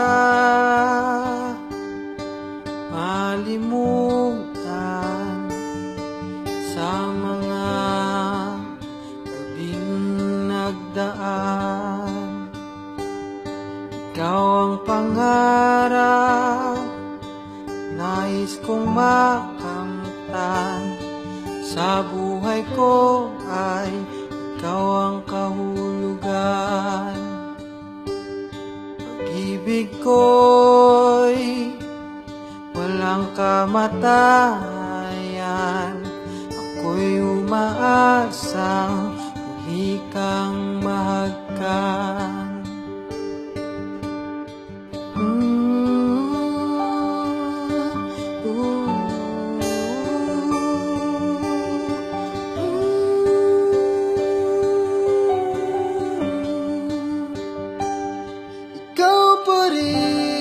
ka malimutan sa mga gabing nagdaan. Ikaw ang pangarap nais kong makamtan. Sa buhay ko ay ikaw ang kahulugan. Pag-ibig ko'y walang kamatayan. Ako'y umaasang muli kang mahagkan. Ikaw pa rin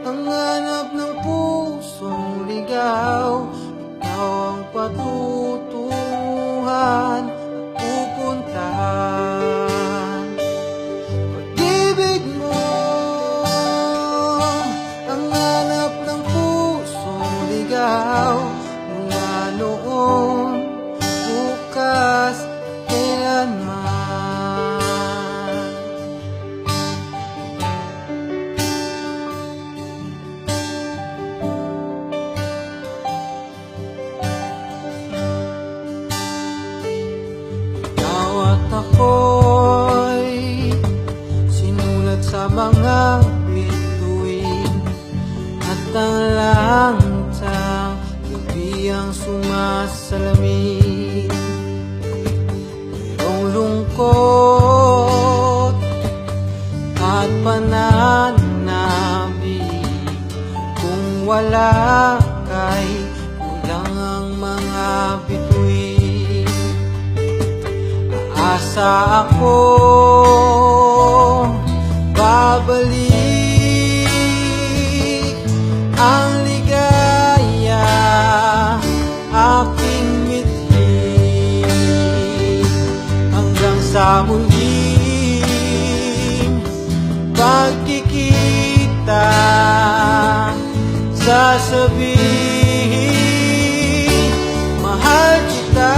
ang hanap ng pusong ligaw. Ikaw ang patutunguhan at pupuntahan. Pag-ibig mo ang hanap ng pusong ligaw. Mula noon, bukas, kailanman. Ako'y sinulat sa mga bituin at ang langitang gabi ang sumasalamin. Iyong lungkot at pananabik, kung wala kay kulang ang mga bituin. Asa ako babalik ang ligaya aking mithi hanggang sa muling pagkikita. Sasabihin mahal kita.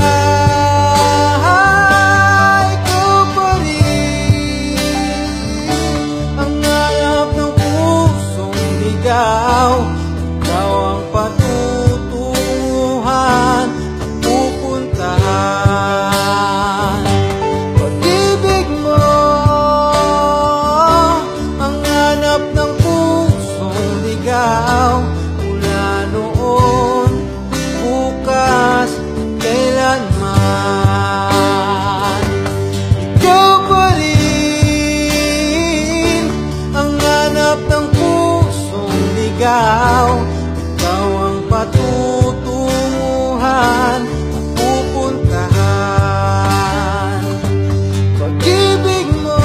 Ikaw ang patutunguhan at pupuntahan. Pag-ibig mo ang hanap ng pusong ligaw. Mula noon, bukas, kailanman. Ikaw pa rin ang hanap ng ikaw ang patutunguhan at pupuntahan. Pag-ibig mo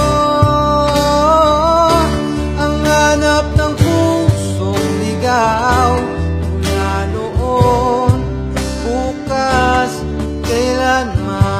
ang hanap ng pusong ligaw. Mula noon, bukas, kailanman.